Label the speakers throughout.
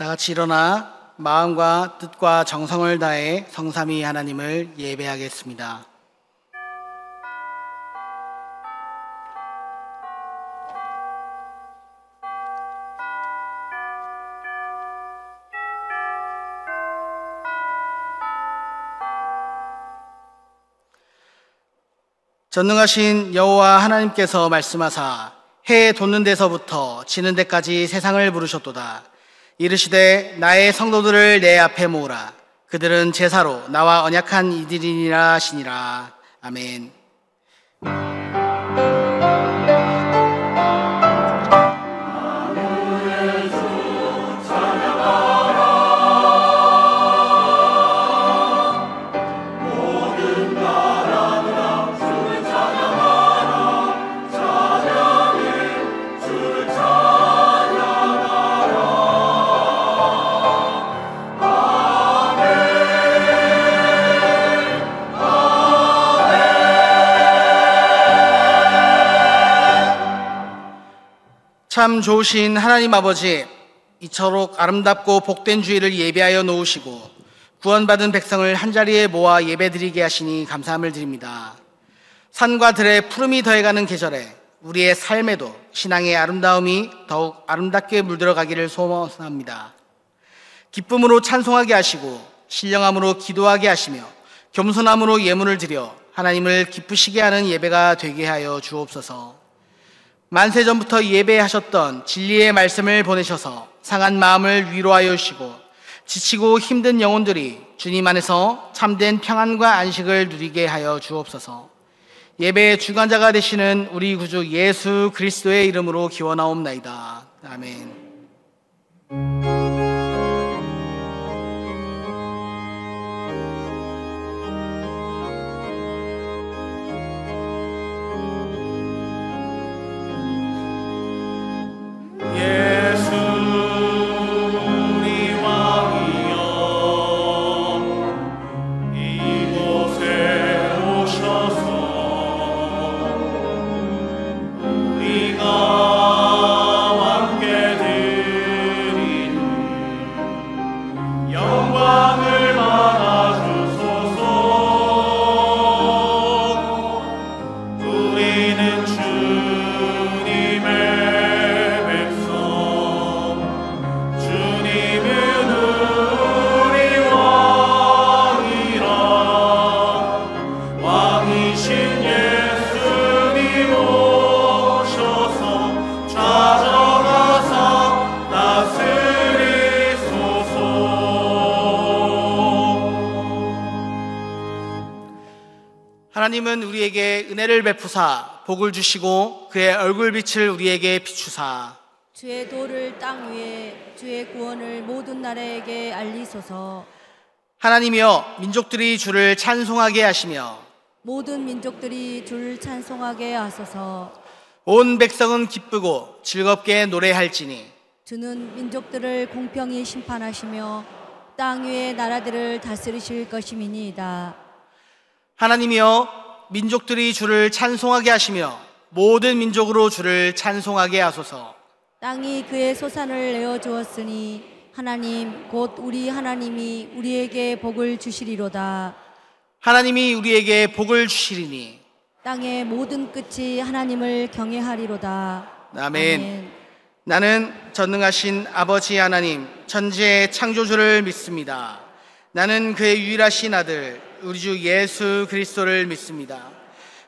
Speaker 1: 다 같이 일어나 마음과 뜻과 정성을 다해 성삼위 하나님을 예배하겠습니다. 전능하신 여호와 하나님께서 말씀하사 해 돋는 데서부터 지는 데까지 세상을 부르셨도다. 이르시되 나의 성도들을 내 앞에 모으라. 그들은 제사로 나와 언약한 이들이니라 하시니라. 아멘. 참 좋으신 하나님 아버지, 이처록 아름답고 복된 주일을 예비하여 놓으시고 구원받은 백성을 한자리에 모아 예배드리게 하시니 감사함을 드립니다. 산과 들에 푸름이 더해가는 계절에 우리의 삶에도 신앙의 아름다움이 더욱 아름답게 물들어가기를 소원합니다. 기쁨으로 찬송하게 하시고 신령함으로 기도하게 하시며 겸손함으로 예물을 드려 하나님을 기쁘시게 하는 예배가 되게 하여 주옵소서. 만세전부터 예배하셨던 진리의 말씀을 보내셔서 상한 마음을 위로하여 주시고 지치고 힘든 영혼들이 주님 안에서 참된 평안과 안식을 누리게 하여 주옵소서. 예배의 주관자가 되시는 우리 구주 예수 그리스도의 이름으로 기원하옵나이다. 아멘. 하나님은 우리에게 은혜를 베푸사 복을 주시고 그의 얼굴빛을 우리에게 비추사
Speaker 2: 주의 도를 땅 위에 주의 구원을 모든 나라에게 알리소서.
Speaker 1: 하나님이여 민족들이 주를 찬송하게 하시며
Speaker 2: 모든 민족들이 주를 찬송하게 하소서.
Speaker 1: 온 백성은 기쁘고 즐겁게 노래할지니
Speaker 2: 주는 민족들을 공평히 심판하시며 땅 위의 나라들을 다스리실 것임이니이다.
Speaker 1: 하나님이여 민족들이 주를 찬송하게 하시며 모든 민족으로 주를 찬송하게 하소서.
Speaker 2: 땅이 그의 소산을 내어주었으니 하나님 곧 우리 하나님이 우리에게 복을 주시리로다.
Speaker 1: 하나님이 우리에게 복을 주시리니
Speaker 2: 땅의 모든 끝이 하나님을 경외하리로다.
Speaker 1: 아멘. 나는 전능하신 아버지 하나님 천지의 창조주를 믿습니다. 나는 그의 유일하신 아들 우리 주 예수 그리스도를 믿습니다.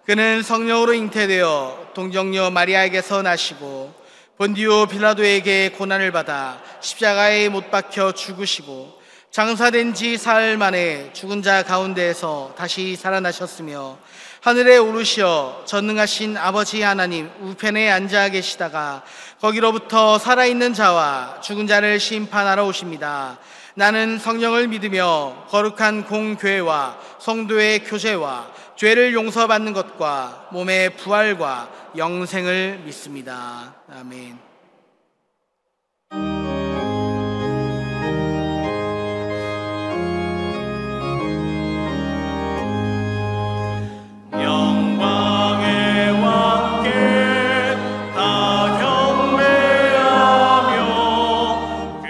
Speaker 1: 그는 성령으로 잉태되어 동정녀 마리아에게서 나시고 본디오 빌라도에게 고난을 받아 십자가에 못 박혀 죽으시고 장사된 지 사흘 만에 죽은 자 가운데에서 다시 살아나셨으며 하늘에 오르시어 전능하신 아버지 하나님 우편에 앉아 계시다가 거기로부터 살아있는 자와 죽은 자를 심판하러 오십니다. 나는 성령을 믿으며 거룩한 공교회와 성도의 교제와 죄를 용서받는 것과 몸의 부활과 영생을 믿습니다. 아멘.
Speaker 3: 다 경배하며 그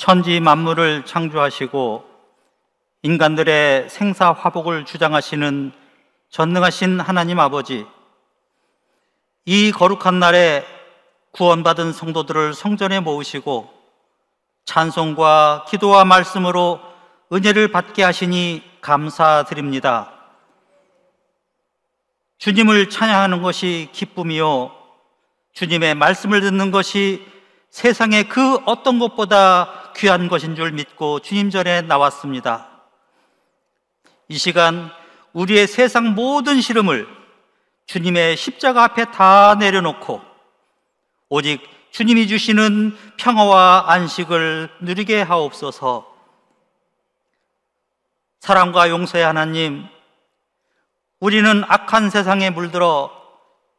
Speaker 3: 천지 만물을 창조하시고 인간들의 생사 화복을 주장하시는 전능하신 하나님 아버지, 이 거룩한 날에 구원받은 성도들을 성전에 모으시고 찬송과 기도와 말씀으로 은혜를 받게 하시니 감사드립니다. 주님을 찬양하는 것이 기쁨이요, 주님의 말씀을 듣는 것이 세상의 그 어떤 것보다 귀한 것인 줄 믿고 주님 전에 나왔습니다. 이 시간 우리의 세상 모든 시름을 주님의 십자가 앞에 다 내려놓고 오직 주님이 주시는 평화와 안식을 누리게 하옵소서. 사랑과 용서의 하나님, 우리는 악한 세상에 물들어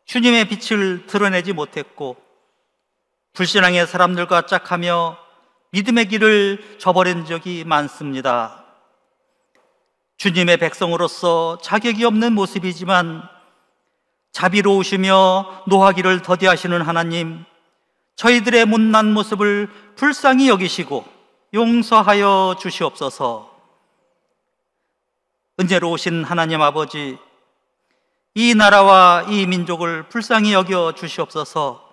Speaker 3: 주님의 빛을 드러내지 못했고 불신앙의 사람들과 짝하며 믿음의 길을 저버린 적이 많습니다. 주님의 백성으로서 자격이 없는 모습이지만 자비로우시며 노하기를 더디하시는 하나님, 저희들의 못난 모습을 불쌍히 여기시고 용서하여 주시옵소서. 은혜로우신 하나님 아버지, 이 나라와 이 민족을 불쌍히 여겨 주시옵소서.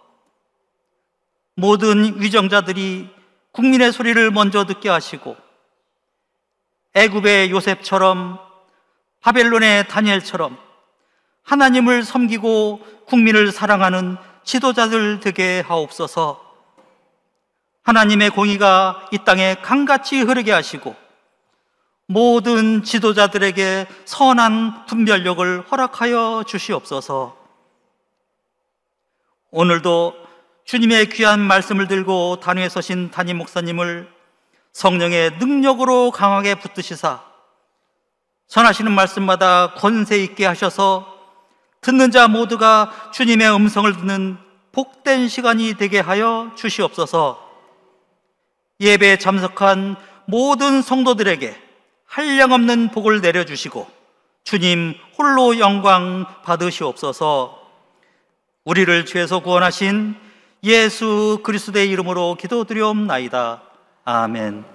Speaker 3: 모든 위정자들이 국민의 소리를 먼저 듣게 하시고 애굽의 요셉처럼 바벨론의 다니엘처럼 하나님을 섬기고 국민을 사랑하는 지도자들 되게 하옵소서. 하나님의 공의가 이 땅에 강같이 흐르게 하시고 모든 지도자들에게 선한 분별력을 허락하여 주시옵소서. 오늘도 주님의 귀한 말씀을 들고 단위에 서신 담임 목사님을 성령의 능력으로 강하게 붙드시사 전하시는 말씀마다 권세 있게 하셔서 듣는 자 모두가 주님의 음성을 듣는 복된 시간이 되게 하여 주시옵소서. 예배에 참석한 모든 성도들에게 한량없는 복을 내려주시고 주님 홀로 영광 받으시옵소서. 우리를 죄에서 구원하신 예수 그리스도의 이름으로 기도드리옵나이다. 아멘.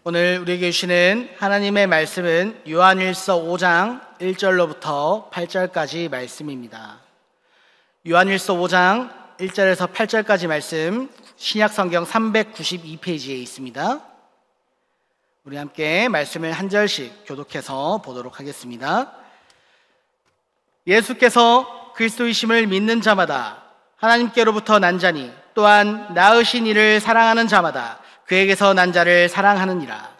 Speaker 1: 오늘 우리에게 주시는 하나님의 말씀은 요한일서 5장 1절로부터 8절까지 말씀입니다. 요한일서 5장 1절에서 8절까지 말씀, 신약성경 392페이지에 있습니다. 우리 함께 말씀을 한 절씩 교독해서 보도록 하겠습니다. 예수께서 그리스도이심을 믿는 자마다 하나님께로부터 난 자니 또한 낳으신 이를 사랑하는 자마다 그에게서 난 자를 사랑하느니라.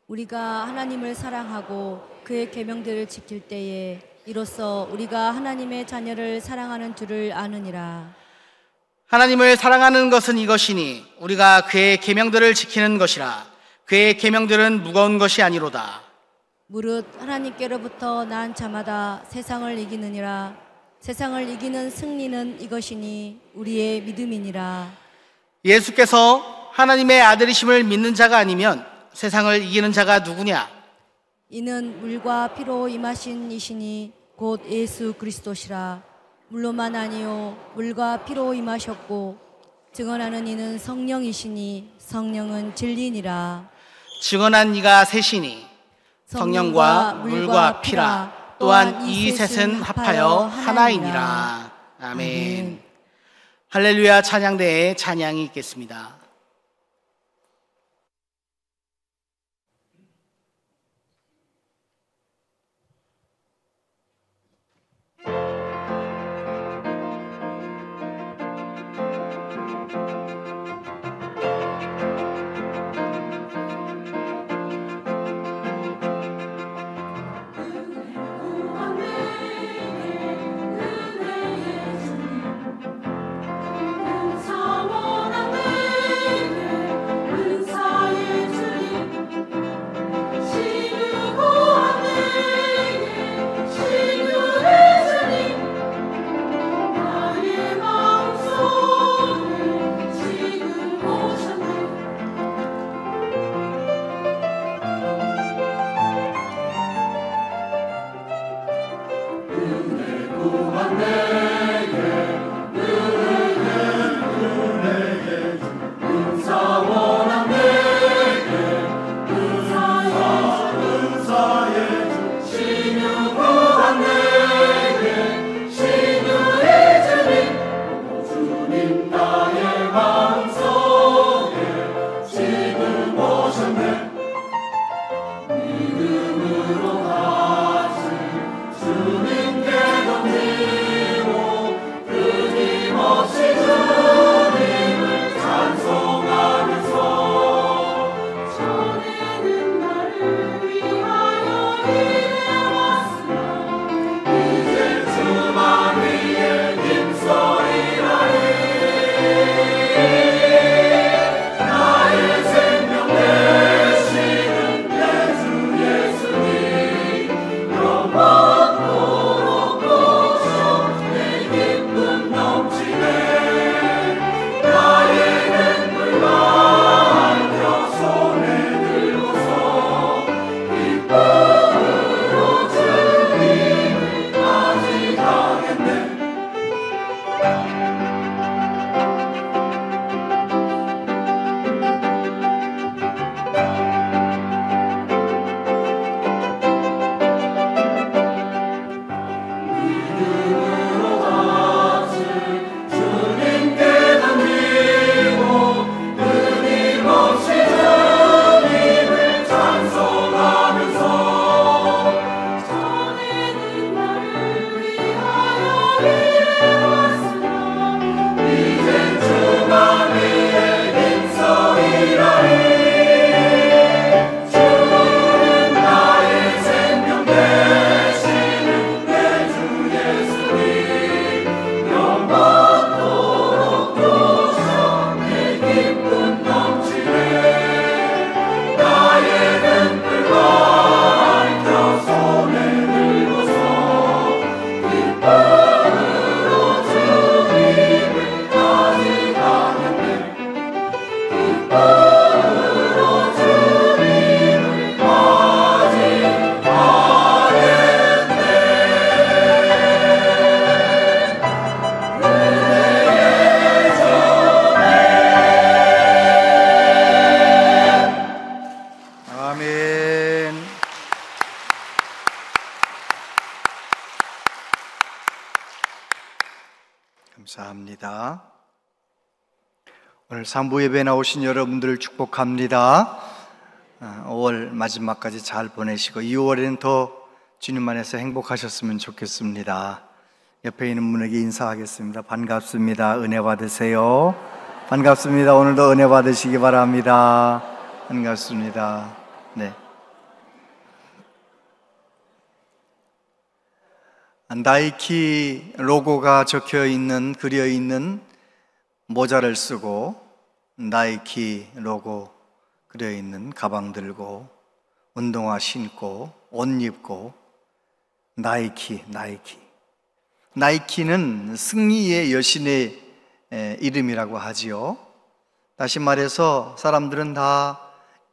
Speaker 2: 우리가 하나님을 사랑하고 그의 계명들을 지킬 때에 이로써 우리가 하나님의 자녀를 사랑하는 줄을 아느니라.
Speaker 1: 하나님을 사랑하는 것은 이것이니 우리가 그의 계명들을 지키는 것이라. 그의 계명들은 무거운 것이 아니로다.
Speaker 2: 무릇 하나님께로부터 난 자마다 세상을 이기느니라. 세상을 이기는 승리는 이것이니 우리의 믿음이니라.
Speaker 1: 예수께서 하나님의 아들이심을 믿는 자가 아니면 세상을 이기는 자가 누구냐?
Speaker 2: 이는 물과 피로 임하신 이시니 곧 예수 그리스도시라. 물로만 아니요 물과 피로 임하셨고 증언하는 이는 성령이시니 성령은 진리니라.
Speaker 1: 증언한 이가 셋이니 성령과 물과 피라. 또한 이 셋은 합하여 하나이니라. 아멘. 할렐루야. 찬양대에 찬양이 있겠습니다.
Speaker 4: 사원하네 감사합니다. 오늘 상부 예배 나오신 여러분들을 축복합니다. 5월 마지막까지 잘 보내시고 2월에는 더 주님 안에서 행복하셨으면 좋겠습니다. 옆에 있는 분에게 인사하겠습니다. 반갑습니다. 은혜 받으세요. 반갑습니다. 오늘도 은혜 받으시기 바랍니다. 반갑습니다. 네. 나이키 로고가 적혀 있는, 그려 있는 모자를 쓰고 나이키 로고 그려 있는 가방 들고 운동화 신고 옷 입고 나이키는 승리의 여신의 이름이라고 하지요. 다시 말해서 사람들은 다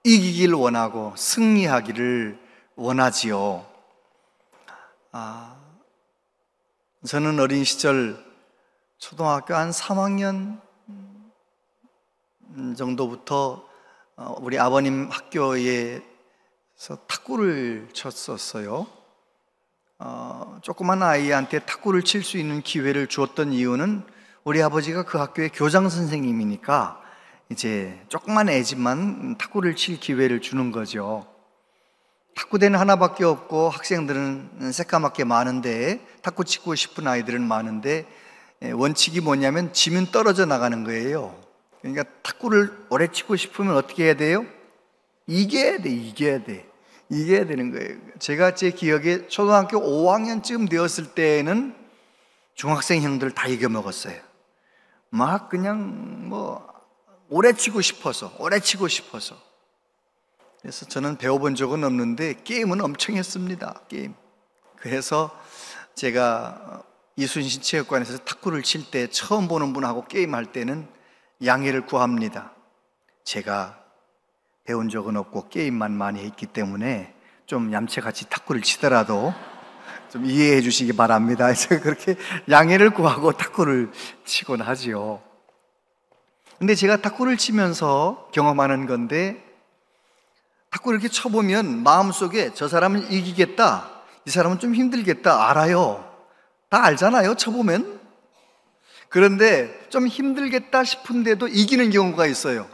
Speaker 4: 이기길 원하고 승리하기를 원하지요. 저는 어린 시절 초등학교 한 3학년 정도부터 우리 아버님 학교에서 탁구를 쳤었어요. 조그만 아이한테 탁구를 칠 수 있는 기회를 주었던 이유는 우리 아버지가 그 학교의 교장 선생님이니까 이제 조그만 애지만 탁구를 칠 기회를 주는 거죠. 탁구대는 하나밖에 없고 학생들은 새까맣게 많은데, 탁구 치고 싶은 아이들은 많은데 원칙이 뭐냐면 지면 떨어져 나가는 거예요. 그러니까 탁구를 오래 치고 싶으면 어떻게 해야 돼요? 이겨야 되는 거예요. 제가 제 기억에 초등학교 5학년쯤 되었을 때에는 중학생 형들 다 이겨먹었어요. 막 그냥 오래 치고 싶어서. 그래서 저는 배워본 적은 없는데 게임은 엄청 했습니다. 게임. 그래서 제가 이순신 체육관에서 탁구를 칠 때 처음 보는 분하고 게임할 때는 양해를 구합니다. 제가 배운 적은 없고 게임만 많이 했기 때문에 좀 얌체같이 탁구를 치더라도 좀 이해해 주시기 바랍니다. 제가 그렇게 양해를 구하고 탁구를 치곤 하지요. 근데 제가 탁구를 치면서 경험하는 건데, 탁구를 이렇게 쳐보면 마음속에 저 사람은 이기겠다, 이 사람은 좀 힘들겠다 알아요. 다 알잖아요, 쳐보면. 그런데 좀 힘들겠다 싶은데도 이기는 경우가 있어요.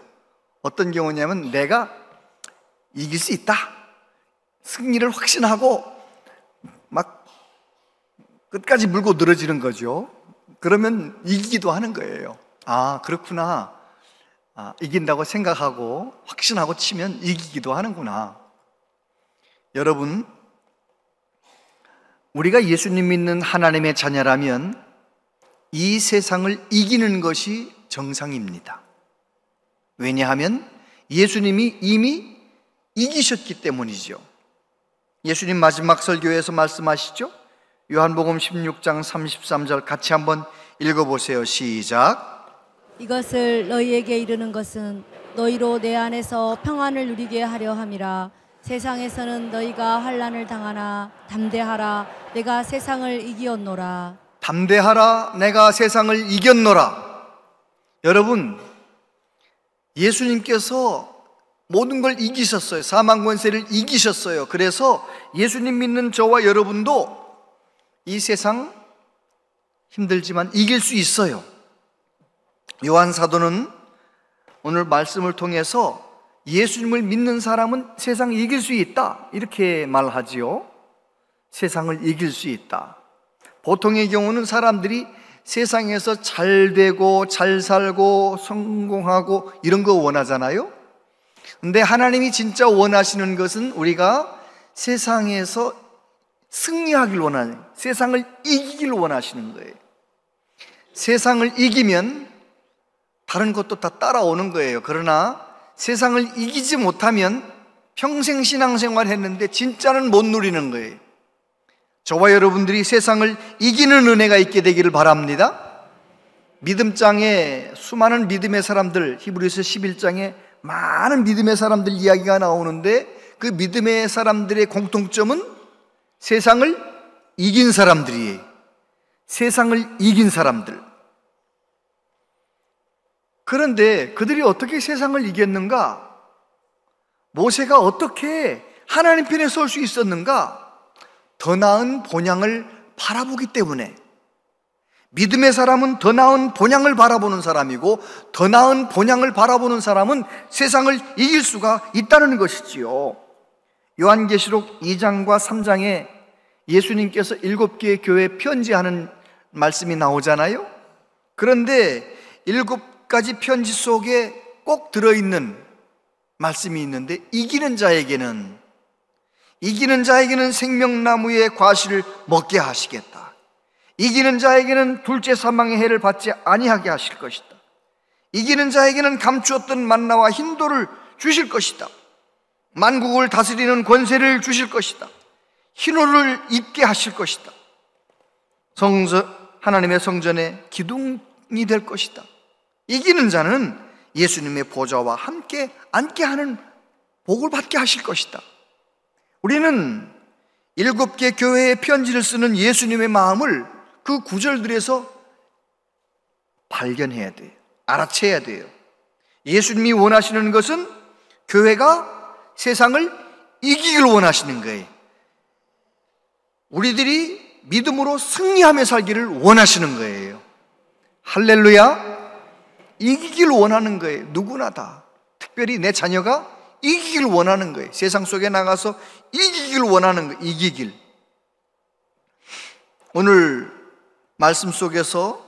Speaker 4: 어떤 경우냐면 내가 이길 수 있다, 승리를 확신하고 막 끝까지 물고 늘어지는 거죠. 그러면 이기기도 하는 거예요. 그렇구나, 이긴다고 생각하고 확신하고 치면 이기기도 하는구나. 여러분, 우리가 예수님 믿는 하나님의 자녀라면 이 세상을 이기는 것이 정상입니다. 왜냐하면 예수님이 이미 이기셨기 때문이죠. 예수님 마지막 설교에서 말씀하시죠. 요한복음 16장 33절 같이 한번 읽어보세요. 시작.
Speaker 2: 이것을 너희에게 이르는 것은 너희로 내 안에서 평안을 누리게 하려 함이라. 세상에서는 너희가 환난을 당하나 담대하라, 내가 세상을 이기었노라.
Speaker 4: 담대하라, 내가 세상을 이겼노라. 여러분, 예수님께서 모든 걸 이기셨어요. 사망 권세를 이기셨어요. 그래서 예수님 믿는 저와 여러분도 이 세상 힘들지만 이길 수 있어요. 요한 사도는 오늘 말씀을 통해서 예수님을 믿는 사람은 세상을 이길 수 있다, 이렇게 말하지요. 세상을 이길 수 있다. 보통의 경우는 사람들이 세상에서 잘 되고 잘 살고 성공하고 이런 거 원하잖아요. 근데 하나님이 진짜 원하시는 것은 우리가 세상에서 승리하길 원하는, 세상을 이기길 원하시는 거예요. 세상을 이기면 다른 것도 다 따라오는 거예요. 그러나 세상을 이기지 못하면 평생 신앙생활 했는데 진짜는 못 누리는 거예요. 저와 여러분들이 세상을 이기는 은혜가 있게 되기를 바랍니다. 믿음장에 수많은 믿음의 사람들, 히브리서 11장에 많은 믿음의 사람들 이야기가 나오는데, 그 믿음의 사람들의 공통점은 세상을 이긴 사람들이에요. 세상을 이긴 사람들. 그런데 그들이 어떻게 세상을 이겼는가? 모세가 어떻게 하나님 편에 설 수 있었는가? 더 나은 본향을 바라보기 때문에, 믿음의 사람은 더 나은 본향을 바라보는 사람이고, 더 나은 본향을 바라보는 사람은 세상을 이길 수가 있다는 것이지요. 요한계시록 2장과 3장에 예수님께서 7개의 교회에 편지하는 말씀이 나오잖아요. 그런데 7가지 편지 속에 꼭 들어있는 말씀이 있는데, 이기는 자에게는 생명나무의 과실을 먹게 하시겠다. 이기는 자에게는 둘째 사망의 해를 받지 아니하게 하실 것이다. 이기는 자에게는 감추었던 만나와 흰돌을 주실 것이다. 만국을 다스리는 권세를 주실 것이다. 흰옷을 입게 하실 것이다. 하나님의 성전의 기둥이 될 것이다. 이기는 자는 예수님의 보좌와 함께 앉게 하는 복을 받게 하실 것이다. 우리는 7개 교회에 편지를 쓰는 예수님의 마음을 그 구절들에서 발견해야 돼요. 알아채야 돼요. 예수님이 원하시는 것은 교회가 세상을 이기길 원하시는 거예요. 우리들이 믿음으로 승리하며 살기를 원하시는 거예요. 할렐루야. 이기길 원하는 거예요. 누구나 다. 특별히 내 자녀가 이기길 원하는 거예요. 세상 속에 나가서 이기길 원하는 거예요. 이기길. 오늘 말씀 속에서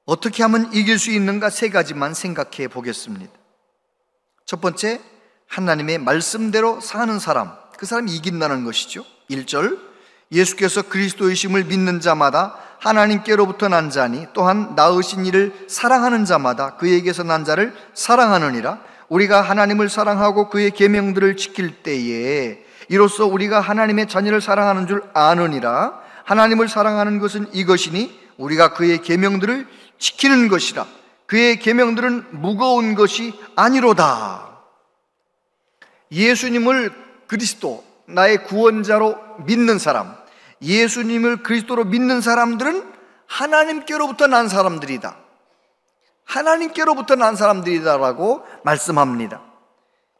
Speaker 4: 어떻게 하면 이길 수 있는가 3가지만 생각해 보겠습니다. 첫 번째, 하나님의 말씀대로 사는 사람, 그 사람이 이긴다는 것이죠. 1절, 예수께서 그리스도이심을 믿는 자마다 하나님께로부터 난 자니 또한 낳으신 이를 사랑하는 자마다 그에게서 난 자를 사랑하느니라. 우리가 하나님을 사랑하고 그의 계명들을 지킬 때에 이로써 우리가 하나님의 자녀를 사랑하는 줄 아느니라. 하나님을 사랑하는 것은 이것이니 우리가 그의 계명들을 지키는 것이라. 그의 계명들은 무거운 것이 아니로다. 예수님을 그리스도, 나의 구원자로 믿는 사람, 예수님을 그리스도로 믿는 사람들은 하나님께로부터 난 사람들이다. 하나님께로부터 난 사람들이다라고 말씀합니다.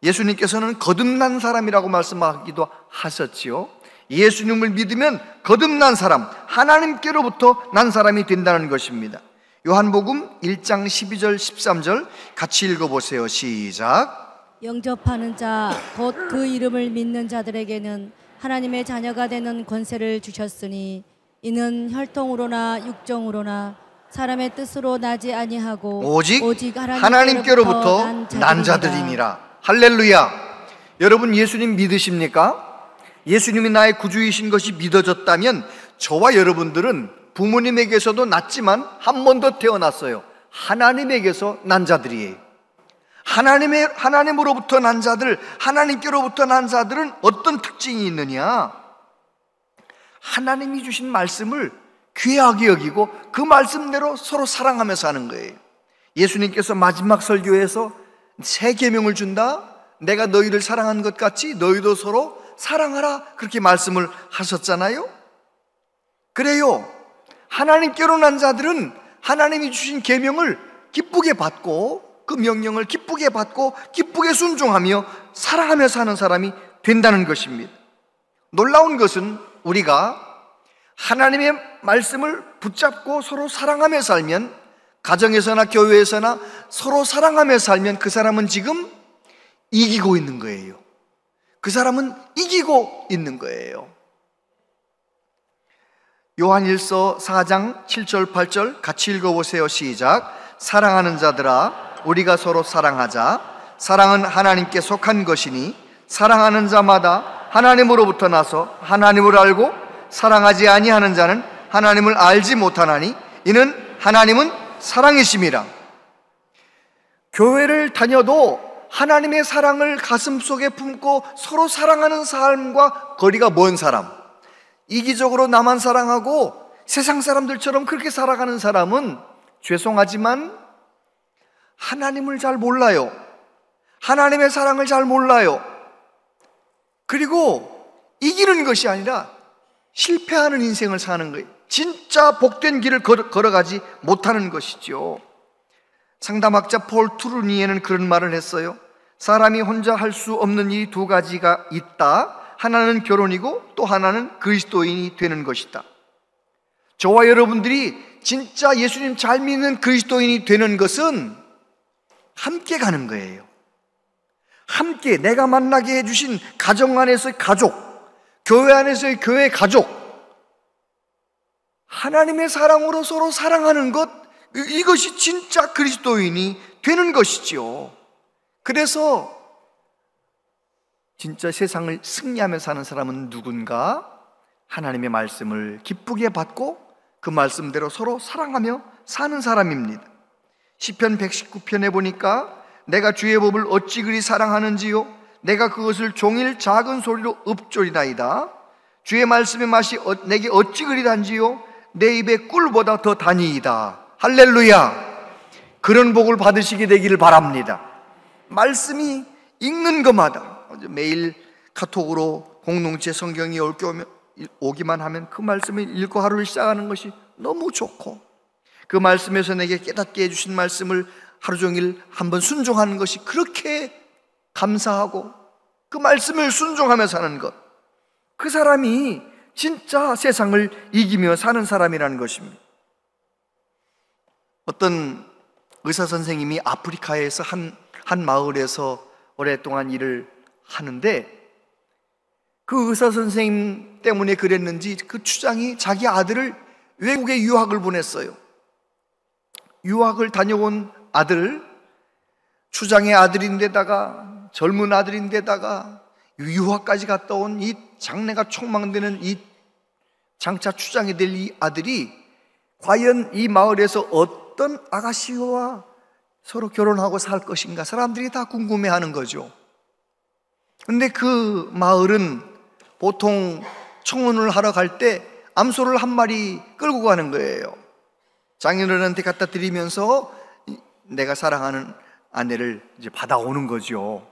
Speaker 4: 예수님께서는 거듭난 사람이라고 말씀하기도 하셨지요. 예수님을 믿으면 거듭난 사람, 하나님께로부터 난 사람이 된다는 것입니다. 요한복음 1장 12절 13절 같이 읽어보세요. 시작.
Speaker 2: 영접하는 자 곧 그 이름을 믿는 자들에게는 하나님의 자녀가 되는 권세를 주셨으니 이는 혈통으로나 육정으로나 사람의 뜻으로 나지 아니하고
Speaker 4: 오직 하나님께로부터 난 자들이니라. 할렐루야. 여러분 예수님 믿으십니까? 예수님이 나의 구주이신 것이 믿어졌다면 저와 여러분들은 부모님에게서도 났지만 한 번 더 태어났어요. 하나님에게서 난 자들이에요. 하나님으로부터 난 자들, 하나님께로부터 난 자들은 어떤 특징이 있느냐? 하나님이 주신 말씀을 귀하게 여기고 그 말씀대로 서로 사랑하며 사는 거예요. 예수님께서 마지막 설교에서 새 계명을 준다. 내가 너희를 사랑한 것 같이 너희도 서로 사랑하라. 그렇게 말씀을 하셨잖아요. 그래요. 하나님께로 난 자들은 하나님이 주신 계명을 기쁘게 받고 그 명령을 기쁘게 받고 기쁘게 순종하며 사랑하며 사는 사람이 된다는 것입니다. 놀라운 것은 우리가 하나님의 말씀을 붙잡고 서로 사랑하며 살면, 가정에서나 교회에서나 서로 사랑하며 살면 그 사람은 지금 이기고 있는 거예요. 그 사람은 이기고 있는 거예요. 요한일서 4장 7절 8절 같이 읽어보세요. 시작. 사랑하는 자들아 우리가 서로 사랑하자. 사랑은 하나님께 속한 것이니 사랑하는 자마다 하나님으로부터 나서 하나님을 알고 사랑하지 아니하는 자는 하나님을 알지 못하나니 이는 하나님은 사랑이심이라. 교회를 다녀도 하나님의 사랑을 가슴속에 품고 서로 사랑하는 삶과 거리가 먼 사람, 이기적으로 나만 사랑하고 세상 사람들처럼 그렇게 살아가는 사람은 죄송하지만 하나님을 잘 몰라요. 하나님의 사랑을 잘 몰라요. 그리고 이기는 것이 아니라 실패하는 인생을 사는 거예요. 진짜 복된 길을 걸어가지 못하는 것이죠. 상담학자 폴 투르니에는 그런 말을 했어요. 사람이 혼자 할 수 없는 일이 2가지가 있다. 하나는 결혼이고 또 하나는 그리스도인이 되는 것이다. 저와 여러분들이 진짜 예수님 잘 믿는 그리스도인이 되는 것은 함께 가는 거예요. 함께 내가 만나게 해주신 가정 안에서의 가족, 교회 안에서의 교회 가족, 하나님의 사랑으로 서로 사랑하는 것, 이것이 진짜 그리스도인이 되는 것이지요. 그래서 진짜 세상을 승리하며 사는 사람은 누군가? 하나님의 말씀을 기쁘게 받고 그 말씀대로 서로 사랑하며 사는 사람입니다. 시편 119편에 보니까 내가 주의 법을 어찌 그리 사랑하는지요, 내가 그것을 종일 작은 소리로 읊조리나이다. 주의 말씀의 맛이 내게 어찌 그리 단지요, 내 입에 꿀보다 더 다니이다. 할렐루야. 그런 복을 받으시게 되기를 바랍니다. 말씀이 읽는 것마다, 매일 카톡으로 공동체 성경이 오기만 하면 그 말씀을 읽고 하루를 시작하는 것이 너무 좋고, 그 말씀에서 내게 깨닫게 해주신 말씀을 하루 종일 한번 순종하는 것이 그렇게 감사하고, 그 말씀을 순종하며 사는 것, 그 사람이 진짜 세상을 이기며 사는 사람이라는 것입니다. 어떤 의사 선생님이 아프리카에서 한 마을에서 오랫동안 일을 하는데, 그 의사 선생님 때문에 그랬는지 그 추장이 자기 아들을 외국에 유학을 보냈어요. 유학을 다녀온 아들, 추장의 아들인데다가, 젊은 아들인데다가 유학까지 갔다 온 이 장래가 촉망되는 이 장차 추장이 될 이 아들이 과연 이 마을에서 어떤 아가씨와 서로 결혼하고 살 것인가, 사람들이 다 궁금해하는 거죠. 근데 그 마을은 보통 청혼을 하러 갈 때 암소를 한 마리 끌고 가는 거예요. 장인어른한테 갖다 드리면서 내가 사랑하는 아내를 이제 받아오는 거죠.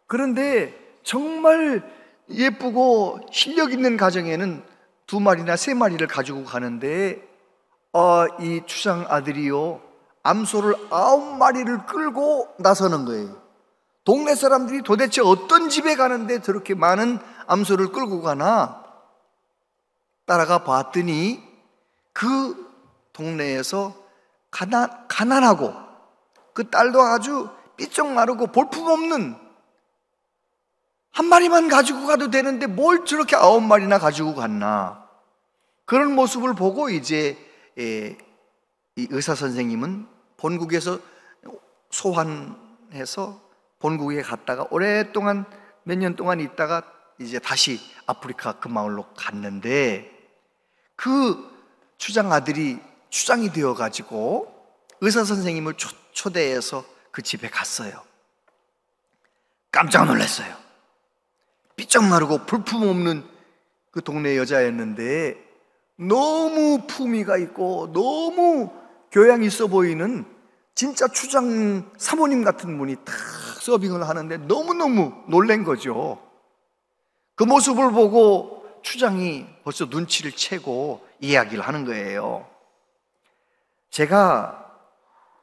Speaker 4: 그런데 정말 예쁘고 실력 있는 가정에는 2마리나 3마리를 가지고 가는데, 이 추장 아들이요, 암소를 9마리를 끌고 나서는 거예요. 동네 사람들이 도대체 어떤 집에 가는데 저렇게 많은 암소를 끌고 가나 따라가 봤더니, 그 동네에서 가난하고 그 딸도 아주 삐쩍 마르고 볼품없는 한 마리만 가지고 가도 되는데 뭘 저렇게 9마리나 가지고 갔나, 그런 모습을 보고 이제 이 의사 선생님은 본국에서 소환해서 본국에 갔다가 오랫동안 몇 년 동안 있다가 이제 다시 아프리카 그 마을로 갔는데, 그 추장 아들이 추장이 되어가지고 의사 선생님을 초대해서 그 집에 갔어요. 깜짝 놀랐어요. 삐쩍 마르고 볼품없는 그 동네 여자였는데 너무 품위가 있고 너무 교양 있어 보이는 진짜 추장 사모님 같은 분이 탁 서빙을 하는데 너무너무 놀란 거죠. 그 모습을 보고 추장이 벌써 눈치를 채고 이야기를 하는 거예요. 제가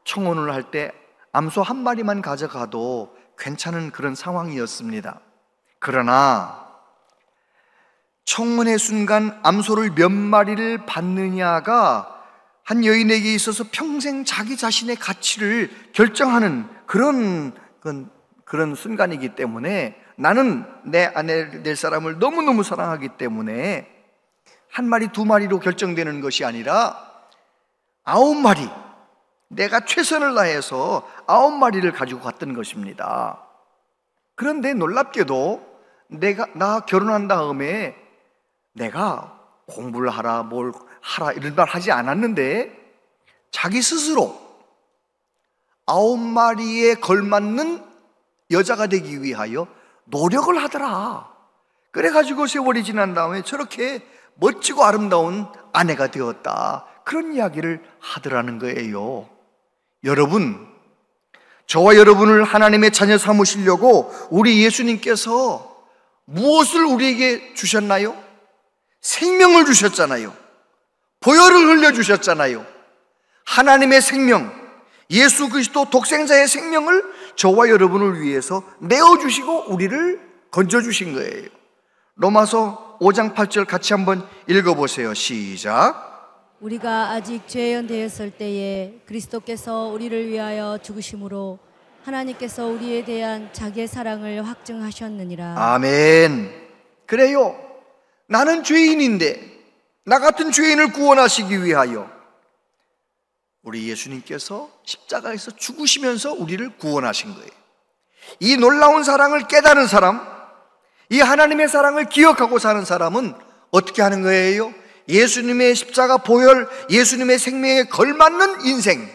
Speaker 4: 청혼을 할 때 암소 한 마리만 가져가도 괜찮은 그런 상황이었습니다. 그러나 청혼의 순간 암소를 몇 마리를 받느냐가 한 여인에게 있어서 평생 자기 자신의 가치를 결정하는 그런 순간이기 때문에, 나는 내 아내 될 사람을 너무너무 사랑하기 때문에 한 마리 2마리로 결정되는 것이 아니라 9마리, 내가 최선을 다해서 9마리를 가지고 갔던 것입니다. 그런데 놀랍게도 나 결혼한 다음에 내가 공부를 하라 뭘 하라 이런 말 하지 않았는데, 자기 스스로 9마리에 걸맞는 여자가 되기 위하여 노력을 하더라. 그래가지고 세월이 지난 다음에 저렇게 멋지고 아름다운 아내가 되었다, 그런 이야기를 하더라는 거예요. 여러분, 저와 여러분을 하나님의 자녀 삼으시려고 우리 예수님께서 무엇을 우리에게 주셨나요? 생명을 주셨잖아요. 보혈을 흘려주셨잖아요. 하나님의 생명, 예수 그리스도 독생자의 생명을 저와 여러분을 위해서 내어주시고 우리를 건져주신 거예요. 로마서 5장 8절 같이 한번 읽어보세요. 시작.
Speaker 2: 우리가 아직 죄연되었을 때에 그리스도께서 우리를 위하여 죽으심으로 하나님께서 우리에 대한 자기의 사랑을 확증하셨느니라.
Speaker 4: 아멘. 그래요. 나는 죄인인데 나 같은 죄인을 구원하시기 위하여 우리 예수님께서 십자가에서 죽으시면서 우리를 구원하신 거예요. 이 놀라운 사랑을 깨달은 사람, 이 하나님의 사랑을 기억하고 사는 사람은 어떻게 하는 거예요? 예수님의 십자가 보혈, 예수님의 생명에 걸맞는 인생,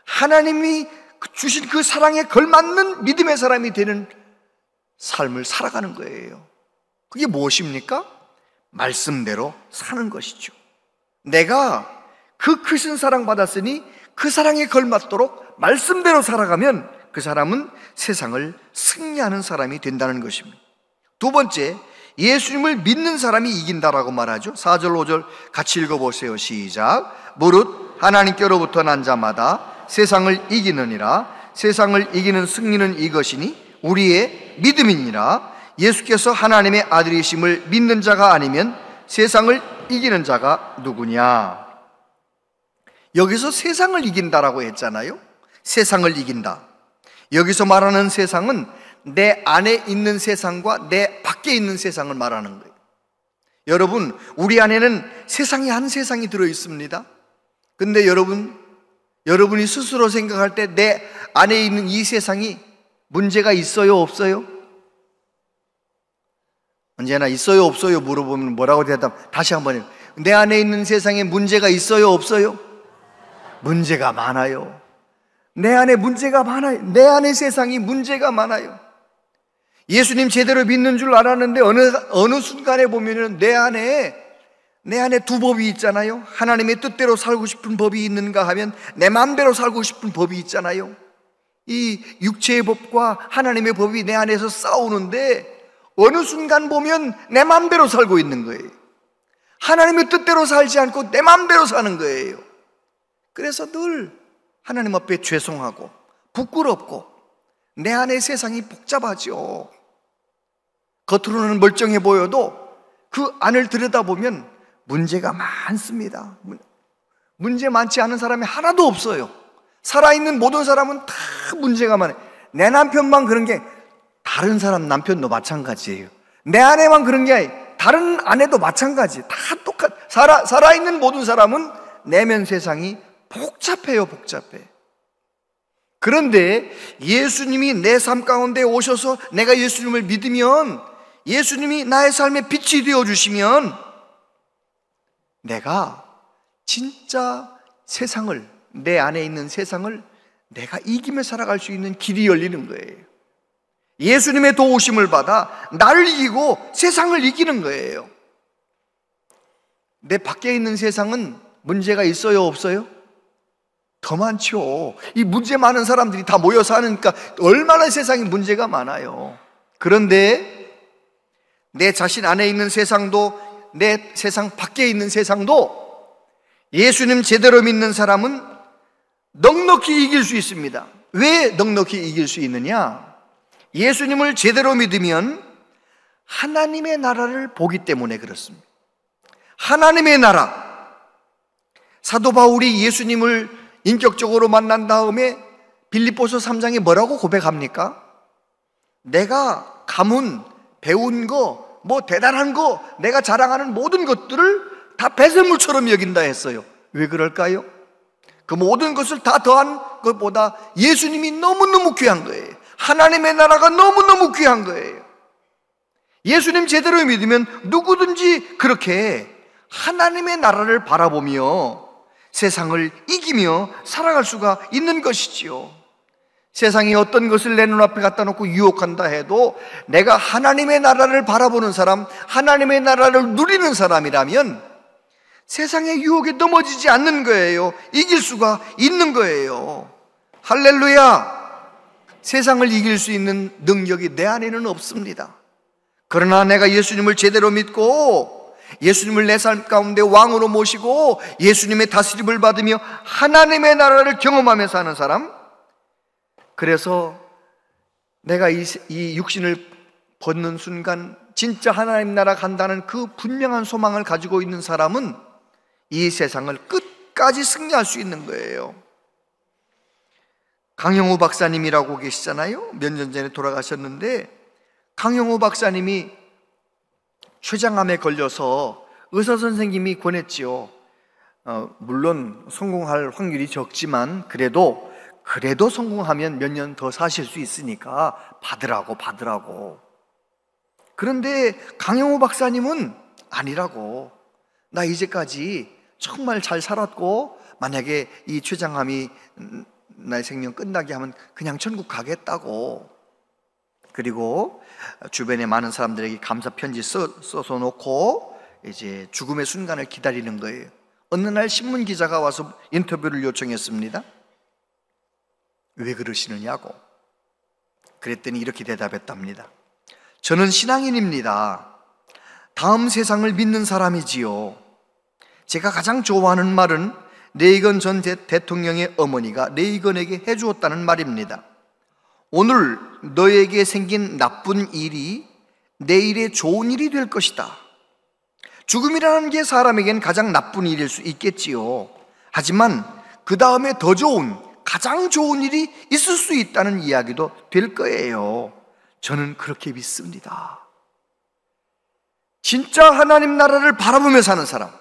Speaker 4: 하나님이 주신 그 사랑에 걸맞는 믿음의 사람이 되는 삶을 살아가는 거예요. 그게 무엇입니까? 말씀대로 사는 것이죠. 내가 그 크신 사랑 받았으니 그 사랑에 걸맞도록 말씀대로 살아가면 그 사람은 세상을 승리하는 사람이 된다는 것입니다. 두 번째, 예수님을 믿는 사람이 이긴다라고 말하죠. 4절 5절 같이 읽어보세요. 시작. 무릇 하나님께로부터 난 자마다 세상을 이기느니라. 세상을 이기는 승리는 이것이니 우리의 믿음이니라. 예수께서 하나님의 아들이심을 믿는 자가 아니면 세상을 이기는 자가 누구냐? 여기서 세상을 이긴다라고 했잖아요. 세상을 이긴다. 여기서 말하는 세상은 내 안에 있는 세상과 내 밖에 있는 세상을 말하는 거예요. 여러분, 우리 안에는 세상이 한 세상이 들어있습니다. 근데 여러분이 스스로 생각할 때 내 안에 있는 이 세상이 문제가 있어요, 없어요? 언제나 있어요, 없어요 물어보면 뭐라고 다시 한번 해요. 내 안에 있는 세상에 문제가 있어요, 없어요? 문제가 많아요. 내 안에 문제가 많아요. 내 안에 세상이 문제가 많아요. 예수님 제대로 믿는 줄 알았는데 어느 순간에 보면은 내 안에 두 법이 있잖아요. 하나님의 뜻대로 살고 싶은 법이 있는가 하면 내 마음대로 살고 싶은 법이 있잖아요. 이 육체의 법과 하나님의 법이 내 안에서 싸우는데 어느 순간 보면 내 마음대로 살고 있는 거예요. 하나님의 뜻대로 살지 않고 내 마음대로 사는 거예요. 그래서 늘 하나님 앞에 죄송하고 부끄럽고 내 안의 세상이 복잡하죠. 겉으로는 멀쩡해 보여도 그 안을 들여다보면 문제가 많습니다. 문제 많지 않은 사람이 하나도 없어요. 살아있는 모든 사람은 다 문제가 많아요. 내 남편만 그런 게 다른 사람 남편도 마찬가지예요. 내 아내만 그런 게 아니에요. 다른 아내도 마찬가지. 다 살아있는 모든 사람은 내면 세상이 복잡해요, 복잡해. 그런데 예수님이 내 삶 가운데 오셔서 내가 예수님을 믿으면, 예수님이 나의 삶의 빛이 되어주시면 내가 진짜 세상을, 내 안에 있는 세상을 내가 이기며 살아갈 수 있는 길이 열리는 거예요. 예수님의 도우심을 받아 나를 이기고 세상을 이기는 거예요. 내 밖에 있는 세상은 문제가 있어요, 없어요? 더 많죠. 이 문제 많은 사람들이 다 모여 사니까 얼마나 세상에 문제가 많아요. 그런데 내 자신 안에 있는 세상도, 내 세상 밖에 있는 세상도 예수님 제대로 믿는 사람은 넉넉히 이길 수 있습니다. 왜 넉넉히 이길 수 있느냐? 예수님을 제대로 믿으면 하나님의 나라를 보기 때문에 그렇습니다. 하나님의 나라. 사도 바울이 예수님을 인격적으로 만난 다음에 빌립보서 3장에 뭐라고 고백합니까? 내가 가문, 배운 거, 뭐 대단한 거, 내가 자랑하는 모든 것들을 다 배설물처럼 여긴다 했어요. 왜 그럴까요? 그 모든 것을 다 더한 것보다 예수님이 너무너무 귀한 거예요. 하나님의 나라가 너무너무 귀한 거예요. 예수님 제대로 믿으면 누구든지 그렇게 하나님의 나라를 바라보며 세상을 이기며 살아갈 수가 있는 것이지요. 세상이 어떤 것을 내 눈앞에 갖다 놓고 유혹한다 해도 내가 하나님의 나라를 바라보는 사람, 하나님의 나라를 누리는 사람이라면 세상의 유혹에 넘어지지 않는 거예요. 이길 수가 있는 거예요. 할렐루야! 세상을 이길 수 있는 능력이 내 안에는 없습니다. 그러나 내가 예수님을 제대로 믿고 예수님을 내 삶 가운데 왕으로 모시고 예수님의 다스림을 받으며 하나님의 나라를 경험하며 사는 사람, 그래서 내가 이 육신을 벗는 순간 진짜 하나님 나라 간다는 그 분명한 소망을 가지고 있는 사람은 이 세상을 끝까지 승리할 수 있는 거예요. 강영우 박사님이라고 계시잖아요. 몇 년 전에 돌아가셨는데, 강영우 박사님이 췌장암에 걸려서 의사 선생님이 권했지요. 물론 성공할 확률이 적지만 그래도 성공하면 몇 년 더 사실 수 있으니까 받으라고. 그런데 강영우 박사님은 아니라고. 나 이제까지 정말 잘 살았고, 만약에 이 췌장암이 나의 생명 끝나게 하면 그냥 천국 가겠다고. 그리고 주변에 많은 사람들에게 감사 편지 써서 놓고 이제 죽음의 순간을 기다리는 거예요. 어느 날 신문 기자가 와서 인터뷰를 요청했습니다. 왜 그러시느냐고. 그랬더니 이렇게 대답했답니다. 저는 신앙인입니다. 다음 세상을 믿는 사람이지요. 제가 가장 좋아하는 말은 레이건 전 대통령의 어머니가 레이건에게 해주었다는 말입니다. 오늘 너에게 생긴 나쁜 일이 내일의 좋은 일이 될 것이다. 죽음이라는 게 사람에겐 가장 나쁜 일일 수 있겠지요. 하지만 그 다음에 더 좋은, 가장 좋은 일이 있을 수 있다는 이야기도 될 거예요. 저는 그렇게 믿습니다. 진짜 하나님 나라를 바라보며 사는 사람,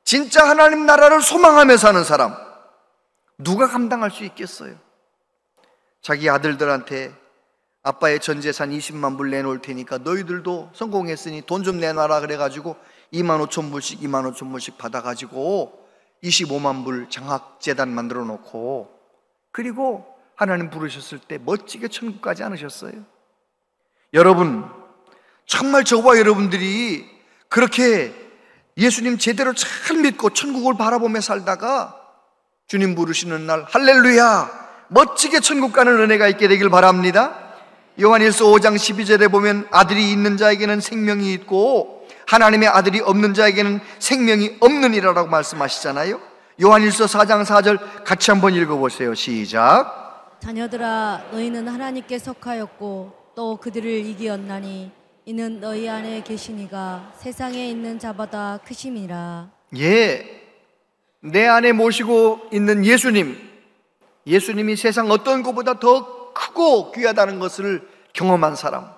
Speaker 4: 진짜 하나님 나라를 소망하며 사는 사람, 누가 감당할 수 있겠어요? 자기 아들들한테 아빠의 전 재산 20만 불 내놓을 테니까 너희들도 성공했으니 돈 좀 내놔라 그래가지고 2만 5천 불씩 2만 5천 불씩 받아가지고 25만 불 장학재단 만들어 놓고, 그리고 하나님 부르셨을 때 멋지게 천국 가지 않으셨어요? 여러분, 정말 저와 여러분들이 그렇게 예수님 제대로 잘 믿고 천국을 바라보며 살다가 주님 부르시는 날 할렐루야 멋지게 천국 가는 은혜가 있게 되길 바랍니다. 요한일서 5장 12절에 보면 아들이 있는 자에게는 생명이 있고 하나님의 아들이 없는 자에게는 생명이 없느니라라고 말씀하시잖아요. 요한일서 4장 4절 같이 한번 읽어보세요. 시작.
Speaker 2: 자녀들아, 너희는 하나님께 속하였고 또 그들을 이기었나니 이는 너희 안에 계시니가 세상에 있는 자보다 크심이라.
Speaker 4: 예, 내 안에 모시고 있는 예수님이 세상 어떤 것보다 더 크고 귀하다는 것을 경험한 사람,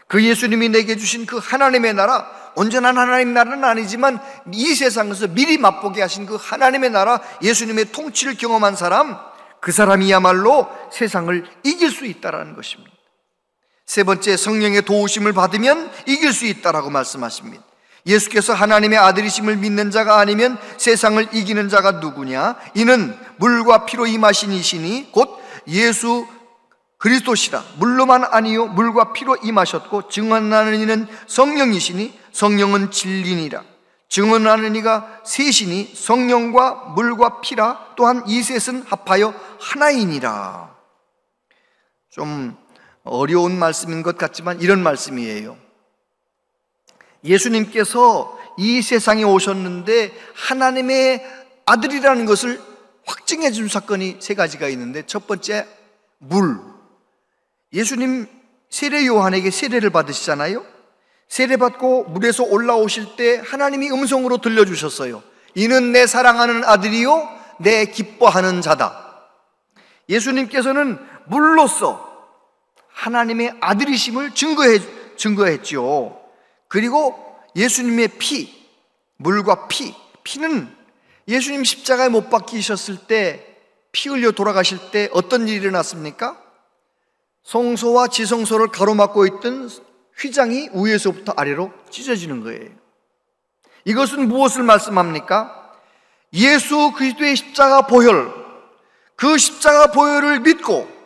Speaker 4: 그 예수님이 내게 주신 그 하나님의 나라, 온전한 하나님 나라는 아니지만 이 세상에서 미리 맛보게 하신 그 하나님의 나라, 예수님의 통치를 경험한 사람, 그 사람이야말로 세상을 이길 수 있다는 것입니다. 세 번째, 성령의 도우심을 받으면 이길 수 있다라고 말씀하십니다. 예수께서 하나님의 아들이심을 믿는 자가 아니면 세상을 이기는 자가 누구냐? 이는 물과 피로 임하신 이시니 곧 예수 그리스도시라. 물로만 아니요 물과 피로 임하셨고 증언하는 이는 성령이시니 성령은 진리니라. 증언하는 이가 셋이니 성령과 물과 피라. 또한 이 셋은 합하여 하나이니라. 좀 어려운 말씀인 것 같지만 이런 말씀이에요. 예수님께서 이 세상에 오셨는데 하나님의 아들이라는 것을 확증해 준 사건이 세 가지가 있는데, 첫 번째, 물. 예수님 세례 요한에게 세례를 받으시잖아요. 세례 받고 물에서 올라오실 때 하나님이 음성으로 들려주셨어요. 이는 내 사랑하는 아들이요 내 기뻐하는 자다. 예수님께서는 물로써 하나님의 아들이심을 증거했죠. 그리고 예수님의 피, 물과 피는 예수님 십자가에 못 박히셨을 때, 피 흘려 돌아가실 때 어떤 일이 일어났습니까? 성소와 지성소를 가로막고 있던 휘장이 위에서부터 아래로 찢어지는 거예요. 이것은 무엇을 말씀합니까? 예수 그리스도의 십자가 보혈, 그 십자가 보혈을 믿고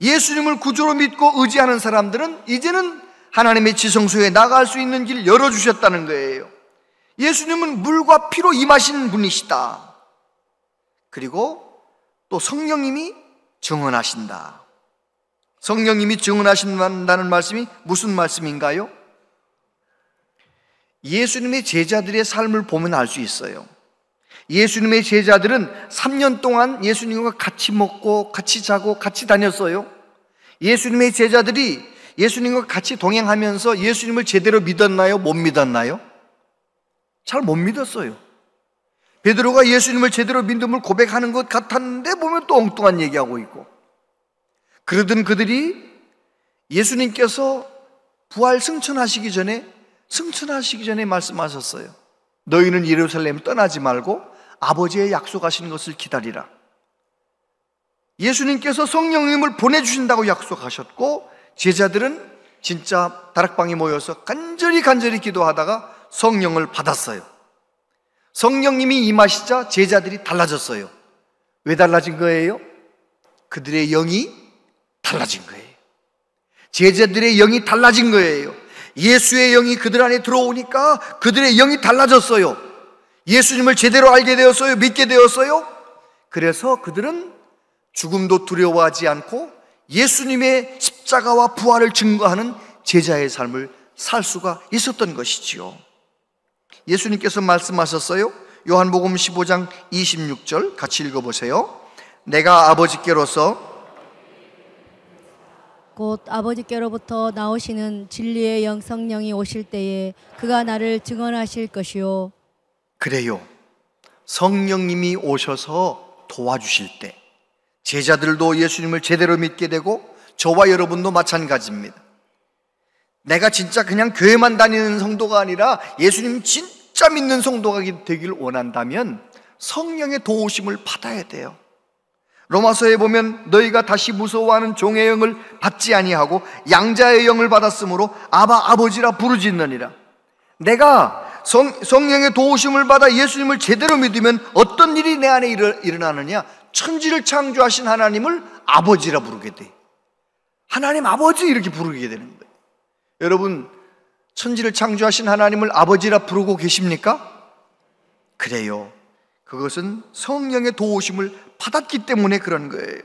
Speaker 4: 예수님을 구주로 믿고 의지하는 사람들은 이제는 하나님의 지성소에 나갈 수 있는 길 열어주셨다는 거예요. 예수님은 물과 피로 임하신 분이시다. 그리고 또 성령님이 증언하신다. 성령님이 증언하신다는 말씀이 무슨 말씀인가요? 예수님의 제자들의 삶을 보면 알 수 있어요. 예수님의 제자들은 3년 동안 예수님과 같이 먹고 같이 자고 같이 다녔어요. 예수님의 제자들이 예수님과 같이 동행하면서 예수님을 제대로 믿었나요? 못 믿었나요? 잘 못 믿었어요. 베드로가 예수님을 제대로 믿음을 고백하는 것 같았는데 보면 또 엉뚱한 얘기하고 있고, 그러던 그들이 예수님께서 부활 승천하시기 전에 말씀하셨어요. 너희는 예루살렘 떠나지 말고 아버지의 약속하신 것을 기다리라. 예수님께서 성령님을 보내주신다고 약속하셨고, 제자들은 진짜 다락방에 모여서 간절히 기도하다가 성령을 받았어요. 성령님이 임하시자 제자들이 달라졌어요. 왜 달라진 거예요? 그들의 영이 달라진 거예요. 제자들의 영이 달라진 거예요. 예수의 영이 그들 안에 들어오니까 그들의 영이 달라졌어요. 예수님을 제대로 알게 되었어요. 믿게 되었어요. 그래서 그들은 죽음도 두려워하지 않고 예수님의 십자가와 부활을 증거하는 제자의 삶을 살 수가 있었던 것이지요. 예수님께서 말씀하셨어요. 요한복음 15장 26절 같이 읽어보세요. 내가 아버지께로서
Speaker 2: 곧 아버지께로부터 나오시는 진리의 영 성령이 오실 때에 그가 나를 증언하실 것이요.
Speaker 4: 그래요. 성령님이 오셔서 도와주실 때 제자들도 예수님을 제대로 믿게 되고 저와 여러분도 마찬가지입니다. 내가 진짜 그냥 교회만 다니는 성도가 아니라 예수님 진짜 믿는 성도가 되길 원한다면 성령의 도우심을 받아야 돼요. 로마서에 보면 너희가 다시 무서워하는 종의 영을 받지 아니하고 양자의 영을 받았으므로 아바 아버지라 부르짖느니라. 내가 성령의 도우심을 받아 예수님을 제대로 믿으면 어떤 일이 내 안에 일어나느냐? 천지를 창조하신 하나님을 아버지라 부르게 돼. 하나님 아버지 이렇게 부르게 되는 거예요. 여러분, 천지를 창조하신 하나님을 아버지라 부르고 계십니까? 그래요. 그것은 성령의 도우심을 받았기 때문에 그런 거예요.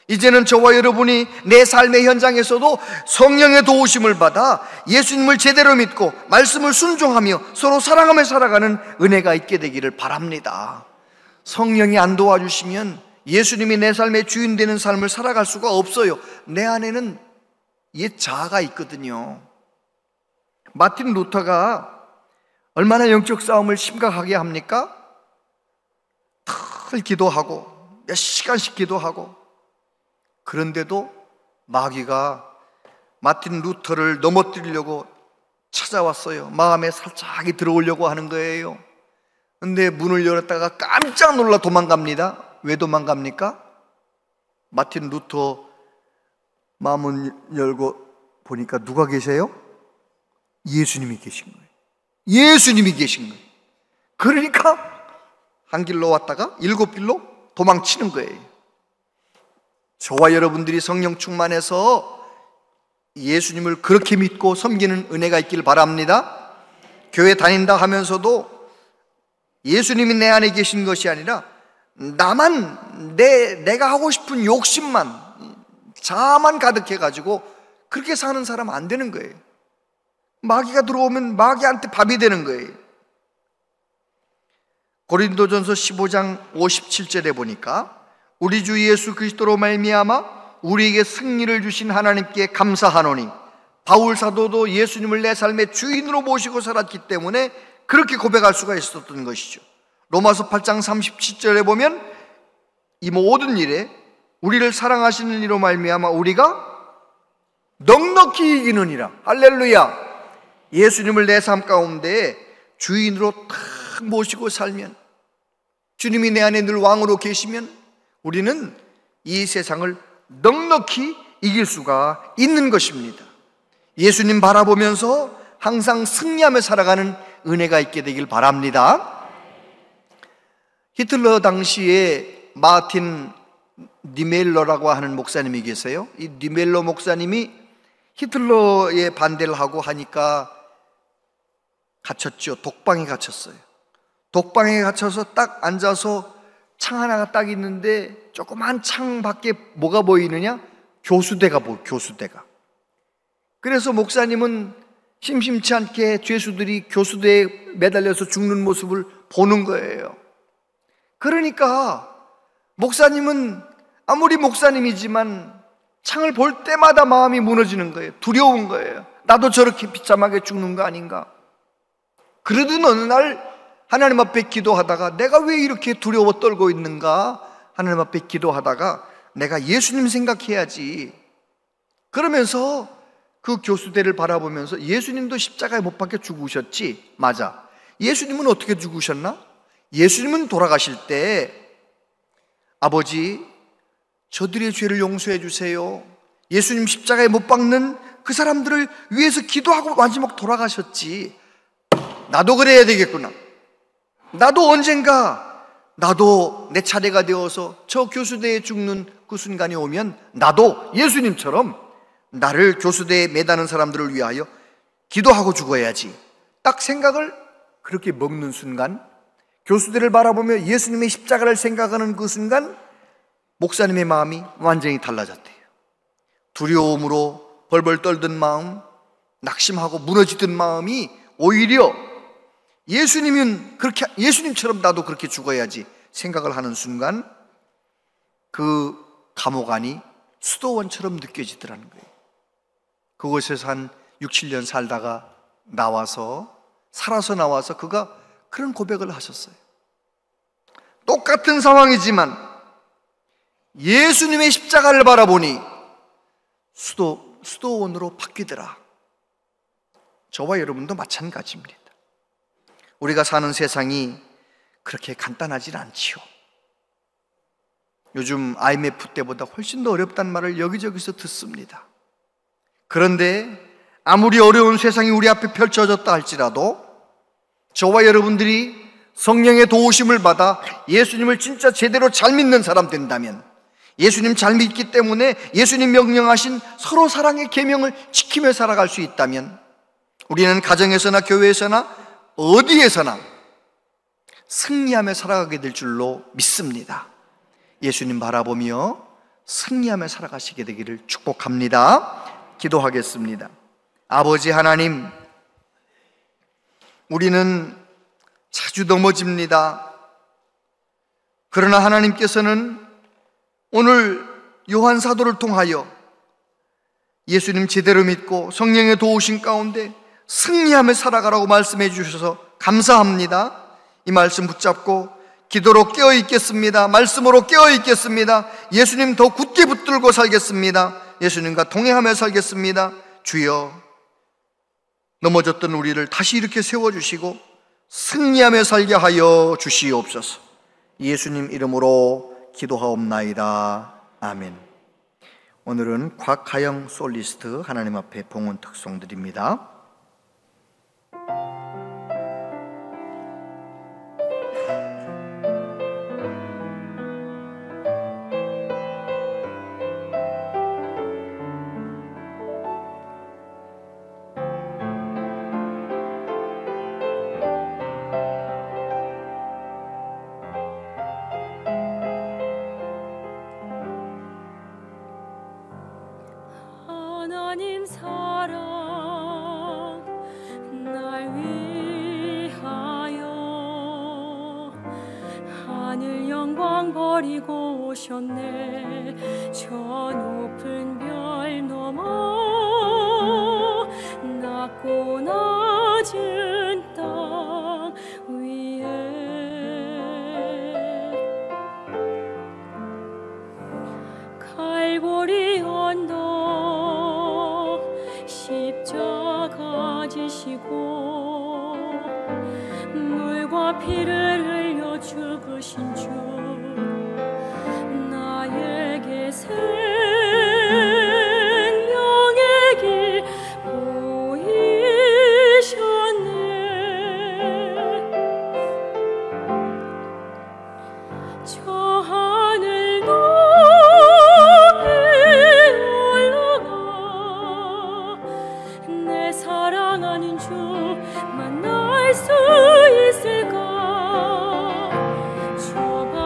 Speaker 4: 이제는 저와 여러분이 내 삶의 현장에서도 성령의 도우심을 받아 예수님을 제대로 믿고 말씀을 순종하며 서로 사랑하며 살아가는 은혜가 있게 되기를 바랍니다. 성령이 안 도와주시면 예수님이 내 삶의 주인 되는 삶을 살아갈 수가 없어요. 내 안에는 옛 자아가 있거든요. 마틴 루터가 얼마나 영적 싸움을 심각하게 합니까? 늘 기도하고 몇 시간씩 기도하고, 그런데도 마귀가 마틴 루터를 넘어뜨리려고 찾아왔어요. 마음에 살짝이 들어오려고 하는 거예요. 근데 문을 열었다가 깜짝 놀라 도망갑니다. 왜 도망갑니까? 마틴 루터 마음을 열고 보니까 누가 계세요? 예수님이 계신 거예요. 예수님이 계신 거예요. 그러니까 한 길로 왔다가 7길로 도망치는 거예요. 저와 여러분들이 성령 충만해서 예수님을 그렇게 믿고 섬기는 은혜가 있길 바랍니다. 교회 다닌다 하면서도 예수님이 내 안에 계신 것이 아니라 나만 내가 하고 싶은 욕심만, 자아만 가득해가지고 그렇게 사는 사람 안 되는 거예요. 마귀가 들어오면 마귀한테 밥이 되는 거예요. 고린도전서 15장 57절에 보니까 우리 주 예수 그리스도로 말미암아 우리에게 승리를 주신 하나님께 감사하노니, 바울 사도도 예수님을 내 삶의 주인으로 모시고 살았기 때문에 그렇게 고백할 수가 있었던 것이죠. 로마서 8장 37절에 보면 이 모든 일에 우리를 사랑하시는 이로 말미암아 우리가 넉넉히 이기느니라. 할렐루야. 예수님을 내 삶 가운데 주인으로 탁 모시고 살면, 주님이 내 안에 늘 왕으로 계시면 우리는 이 세상을 넉넉히 이길 수가 있는 것입니다. 예수님 바라보면서 항상 승리하며 살아가는 은혜가 있게 되길 바랍니다. 히틀러 당시에 마틴 니멜러라고 하는 목사님이 계세요. 이 니멜러 목사님이 히틀러에 반대를 하고 하니까 갇혔죠. 독방에 갇혔어요. 독방에 갇혀서 딱 앉아서 창 하나가 딱 있는데 조그만 창 밖에 뭐가 보이느냐? 교수대가 교수대가. 그래서 목사님은 심심치 않게 죄수들이 교수대에 매달려서 죽는 모습을 보는 거예요. 그러니까 목사님은 아무리 목사님이지만 창을 볼 때마다 마음이 무너지는 거예요. 두려운 거예요. 나도 저렇게 비참하게 죽는 거 아닌가. 그러던 어느 날 하나님 앞에 기도하다가 내가 왜 이렇게 두려워 떨고 있는가? 하나님 앞에 기도하다가 내가 예수님 생각해야지. 그러면서 그 교수대를 바라보면서 예수님도 십자가에 못 박혀 죽으셨지. 맞아. 예수님은 어떻게 죽으셨나? 예수님은 돌아가실 때 아버지, 저들의 죄를 용서해 주세요. 예수님 십자가에 못 박는 그 사람들을 위해서 기도하고 마지막 돌아가셨지. 나도 그래야 되겠구나. 나도 언젠가 나도 내 차례가 되어서 저 교수대에 죽는 그 순간이 오면 나도 예수님처럼 나를 교수대에 매다는 사람들을 위하여 기도하고 죽어야지. 딱 생각을 그렇게 먹는 순간, 교수대를 바라보며 예수님의 십자가를 생각하는 그 순간 목사님의 마음이 완전히 달라졌대요. 두려움으로 벌벌 떨던 마음, 낙심하고 무너지던 마음이 오히려 예수님처럼 나도 그렇게 죽어야지 생각을 하는 순간 그 감옥 안이 수도원처럼 느껴지더라는 거예요. 그곳에서 한 6, 7년 살다가 살아서 나와서 그가 그런 고백을 하셨어요. 똑같은 상황이지만 예수님의 십자가를 바라보니 수도원으로 바뀌더라. 저와 여러분도 마찬가지입니다. 우리가 사는 세상이 그렇게 간단하진 않지요. 요즘 IMF 때보다 훨씬 더 어렵다는 말을 여기저기서 듣습니다. 그런데 아무리 어려운 세상이 우리 앞에 펼쳐졌다 할지라도 저와 여러분들이 성령의 도우심을 받아 예수님을 진짜 제대로 잘 믿는 사람 된다면, 예수님 잘 믿기 때문에 예수님 명령하신 서로 사랑의 계명을 지키며 살아갈 수 있다면 우리는 가정에서나 교회에서나 어디에서나 승리하며 살아가게 될 줄로 믿습니다. 예수님 바라보며 승리하며 살아가시게 되기를 축복합니다. 기도하겠습니다. 아버지 하나님, 우리는 자주 넘어집니다. 그러나 하나님께서는 오늘 요한 사도를 통하여 예수님 제대로 믿고 성령의 도우심 가운데 승리하며 살아가라고 말씀해 주셔서 감사합니다. 이 말씀 붙잡고 기도로 깨어 있겠습니다. 말씀으로 깨어 있겠습니다. 예수님 더 굳게 붙들고 살겠습니다. 예수님과 동행하며 살겠습니다. 주여, 넘어졌던 우리를 다시 이렇게 세워주시고 승리하며 살게 하여 주시옵소서. 예수님 이름으로 기도하옵나이다. 아멘. 오늘은 곽하영 솔리스트 하나님 앞에 봉헌 특송드립니다.
Speaker 5: 하나님 사랑 날 위하여 하늘 영광 버리고 오셨네. 저 높은 별 넘어 낮고 낮은 땅 위에 갈보리 언덕 십자가 지시고 물과 피를 흘려 죽으신 주 나에게 생명의 길 보이셨네. 저 하늘 높이 올라가 내 사랑하는 주 만날 수 있을까. 좁아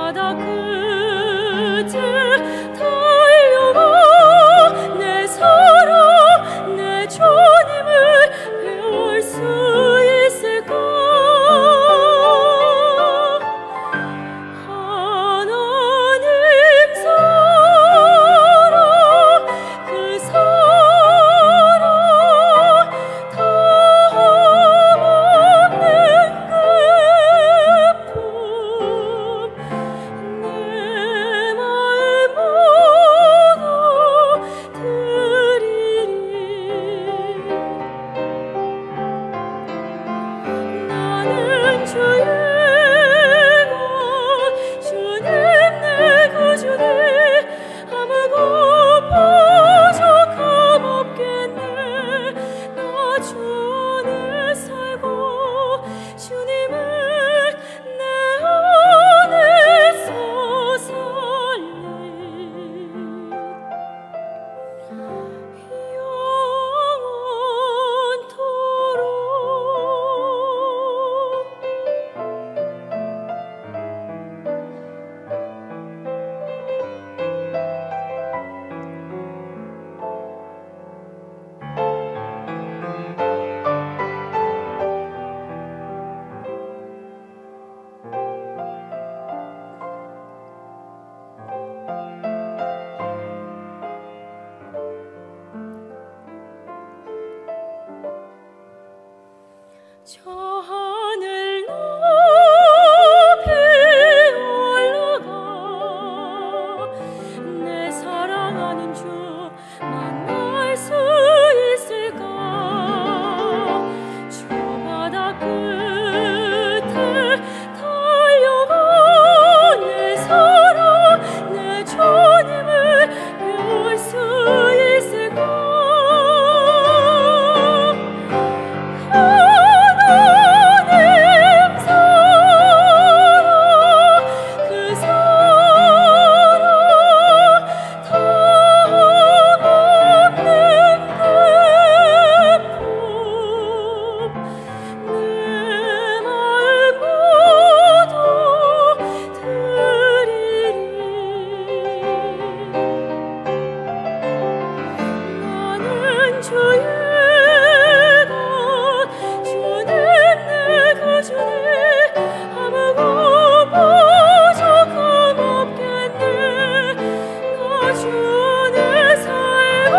Speaker 5: 주내 삶을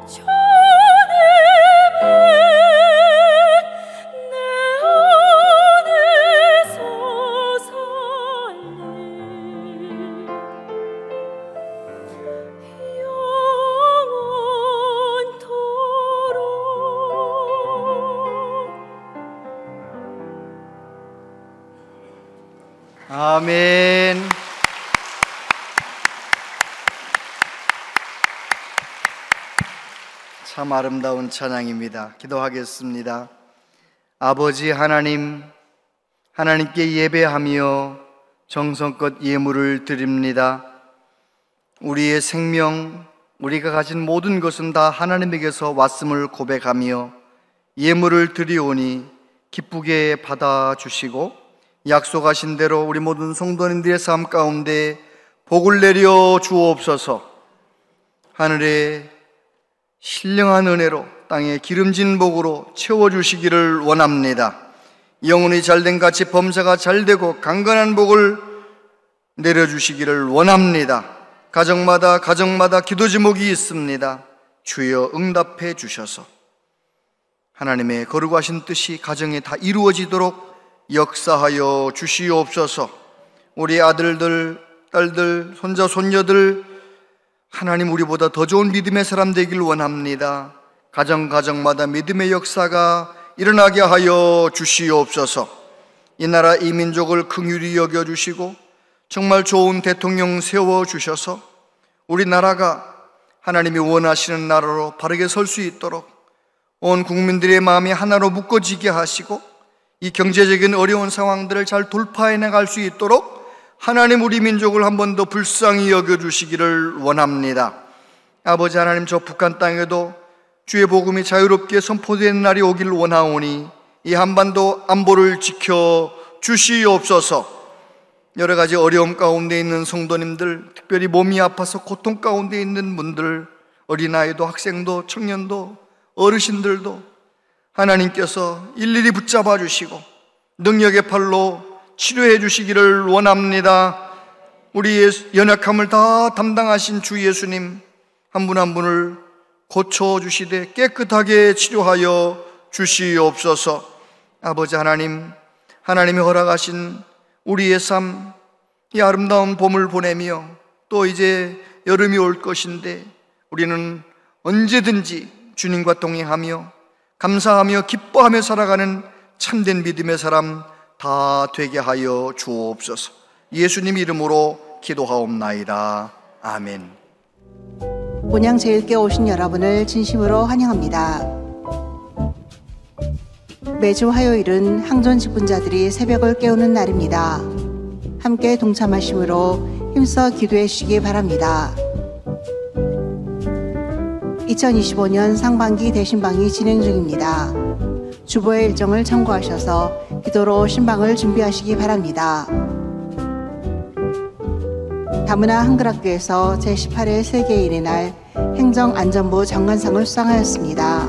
Speaker 5: 주님은 내 안에서 살리 영원토록.
Speaker 4: 아멘. 참 아름다운 찬양입니다. 기도하겠습니다. 아버지 하나님, 하나님께 예배하며 정성껏 예물을 드립니다. 우리의 생명, 우리가 가진 모든 것은 다 하나님에게서 왔음을 고백하며 예물을 드리오니 기쁘게 받아주시고 약속하신 대로 우리 모든 성도님들의 삶 가운데 복을 내려 주옵소서. 하늘의 신령한 은혜로 땅에 기름진 복으로 채워주시기를 원합니다. 영혼이 잘된 같이 범사가 잘되고 강건한 복을 내려주시기를 원합니다. 가정마다 기도 제목이 있습니다. 주여 응답해 주셔서 하나님의 거룩하신 뜻이 가정에 다 이루어지도록 역사하여 주시옵소서. 우리 아들들, 딸들, 손자, 손녀들 하나님 우리보다 더 좋은 믿음의 사람 되길 원합니다. 가정마다 믿음의 역사가 일어나게 하여 주시옵소서. 이 나라 이 민족을 긍휼히 여겨주시고 정말 좋은 대통령 세워주셔서 우리나라가 하나님이 원하시는 나라로 바르게 설 수 있도록 온 국민들의 마음이 하나로 묶어지게 하시고 이 경제적인 어려운 상황들을 잘 돌파해 나갈 수 있도록 하나님 우리 민족을 한 번 더 불쌍히 여겨주시기를 원합니다. 아버지 하나님, 저 북한 땅에도 주의 복음이 자유롭게 선포되는 날이 오기를 원하오니 이 한반도 안보를 지켜 주시옵소서. 여러 가지 어려움 가운데 있는 성도님들, 특별히 몸이 아파서 고통 가운데 있는 분들, 어린아이도 학생도 청년도 어르신들도 하나님께서 일일이 붙잡아 주시고 능력의 팔로 치료해 주시기를 원합니다. 우리의 연약함을 다 담당하신 주 예수님 한 분 한 분을 고쳐주시되 깨끗하게 치료하여 주시옵소서. 아버지 하나님, 하나님이 허락하신 우리의 삶, 이 아름다운 봄을 보내며 또 이제 여름이 올 것인데 우리는 언제든지 주님과 동행하며 감사하며 기뻐하며 살아가는 참된 믿음의 사람 다 되게 하여 주옵소서. 예수님 이름으로 기도하옵나이다. 아멘.
Speaker 6: 본향제일교회 오신 여러분을 진심으로 환영합니다. 매주 화요일은 항존 직분자들이 새벽을 깨우는 날입니다. 함께 동참하심으로 힘써 기도해 주시기 바랍니다. 2025년 상반기 대신방이 진행 중입니다. 주보의 일정을 참고하셔서 기도로 신방을 준비하시기 바랍니다. 다문화 한글학교에서 제18회 세계인의 날 행정안전부 장관상을 수상하였습니다.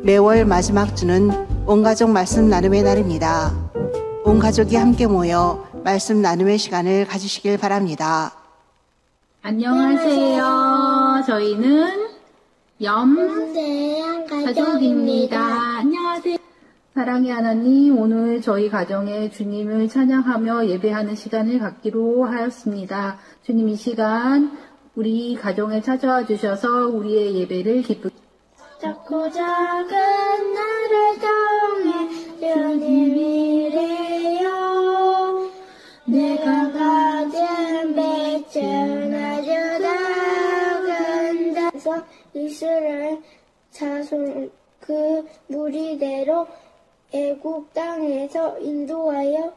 Speaker 6: 매월 마지막 주는 온가족 말씀 나눔의 날입니다. 온 가족이 함께 모여 말씀 나눔의 시간을 가지시길 바랍니다.
Speaker 7: 안녕하세요. 저희는 가족입니다. 안녕하세요. 사랑의 하나님, 오늘 저희 가정에 주님을 찬양하며 예배하는 시간을 갖기로 하였습니다. 주님, 이 시간 우리 가정에 찾아와 주셔서 우리의 예배를 기쁘게
Speaker 8: 작고 작은 나를 통해 주님이래요. 내가 가진 백성 아주 작은 자서 이스라엘 자손 그 무리대로 애국 땅에서 인도하여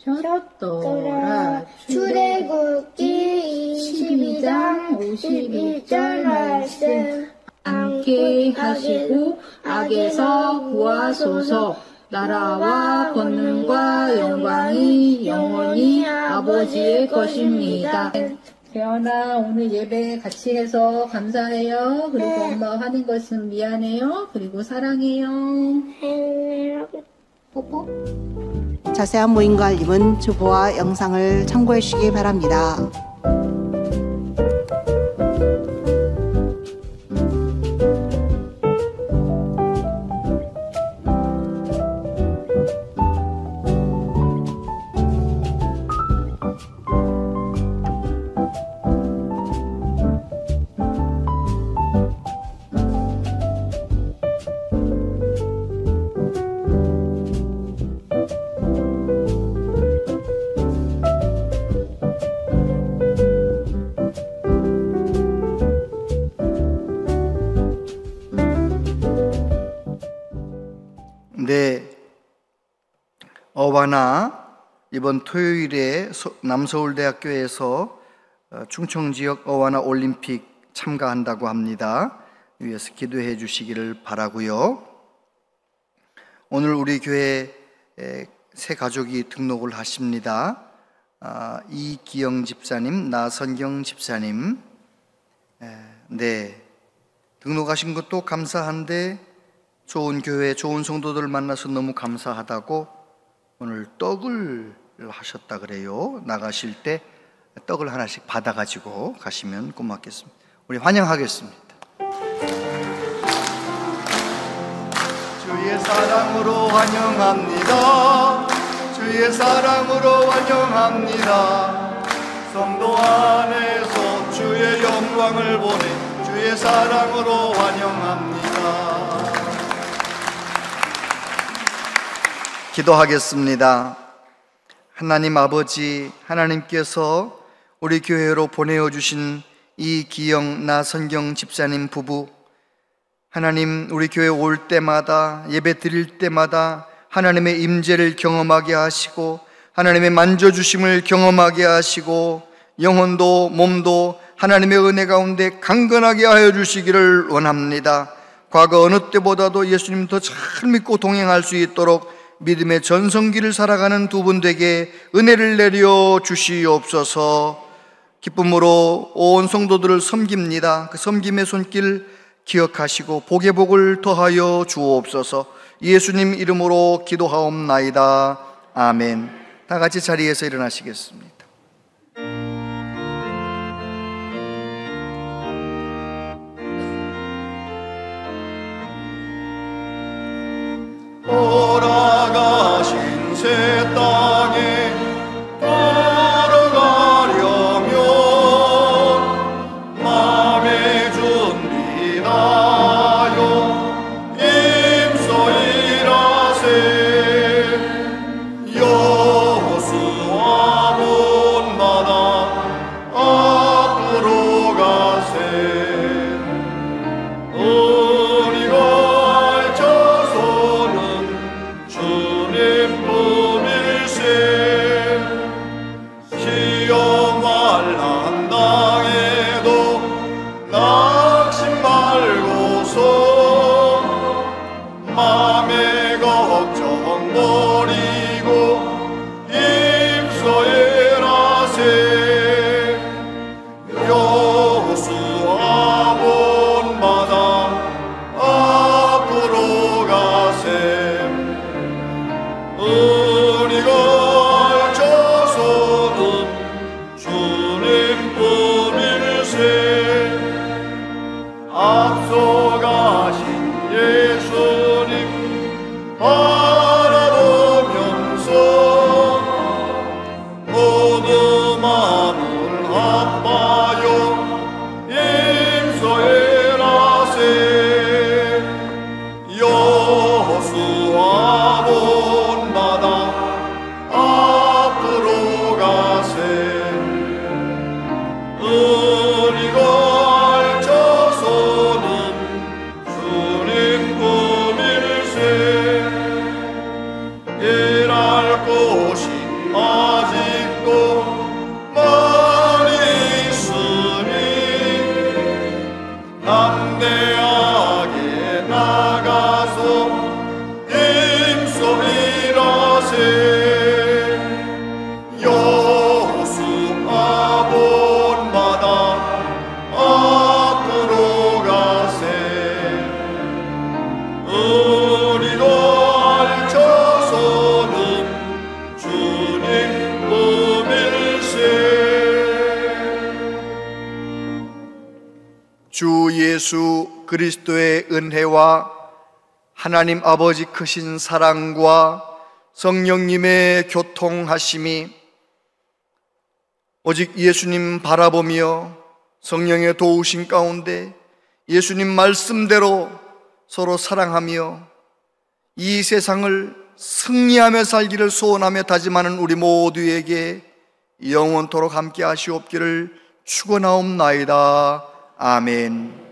Speaker 8: 내셨더라. 출애굽기 22장 51절 말씀.
Speaker 7: 함께 하시고 악에서 구하소서. 나라와 권능과 영광이 영원히 아버지의 것입니다. 재현아, 오늘 예배 같이 해서 감사해요. 그리고 엄마가 하는 것은 미안해요. 그리고 사랑해요. 뽀뽀.
Speaker 6: 자세한 모임과 알림은 주보와 영상을 참고해 주시기 바랍니다.
Speaker 4: 네, 어와나 이번 토요일에 남서울대학교에서 충청지역 어와나 올림픽 참가한다고 합니다. 위에서 기도해 주시기를 바라고요. 오늘 우리 교회 새 가족이 등록을 하십니다. 이기영 집사님, 나선경 집사님. 네, 등록하신 것도 감사한데 좋은 교회, 좋은 성도들 만나서 너무 감사하다고 오늘 떡을 하셨다 그래요. 나가실 때 떡을 하나씩 받아가지고 가시면 고맙겠습니다. 우리 환영하겠습니다. 주의 사랑으로 환영합니다. 주의 사랑으로 환영합니다. 성도 안에서 주의 영광을 보내 주의 사랑으로 환영합니다. 기도하겠습니다. 하나님 아버지, 하나님께서 우리 교회로 보내어 주신 이기영, 나선경 집사님 부부, 하나님 우리 교회 올 때마다 예배 드릴 때마다 하나님의 임재를 경험하게 하시고 하나님의 만져주심을 경험하게 하시고 영혼도 몸도 하나님의 은혜 가운데 강건하게 하여 주시기를 원합니다. 과거 어느 때보다도 예수님 더 잘 믿고 동행할 수 있도록 믿음의 전성기를 살아가는 두 분 되게 은혜를 내려 주시옵소서. 기쁨으로 온 성도들을 섬깁니다. 그 섬김의 손길 기억하시고 복의 복을 더하여 주옵소서. 예수님 이름으로 기도하옵나이다. 아멘. 다 같이 자리에서 일어나시겠습니다. 돌아가신 새 땅에 걸어가려면 맘의 준비나요 임소일하세 여호수아 본마다 앞으로 가세 우리가 주님 품일세 시험 환난 당해도 낙심 말고서 맘의 걱정 버리고 입소일하세 여호수아 본마다 앞으로 가세 우리가 저서는 주님 품일세 앞서가신 예수님 바라보 예수 그리스도의 은혜와 하나님 아버지 크신 사랑과 성령님의 교통하심이 오직 예수님 바라보며 성령의 도우심 가운데 예수님 말씀대로 서로 사랑하며 이 세상을 승리하며 살기를 소원하며 다짐하는 우리 모두에게 영원토록 함께 하시옵기를 축원하옵나이다. 아멘.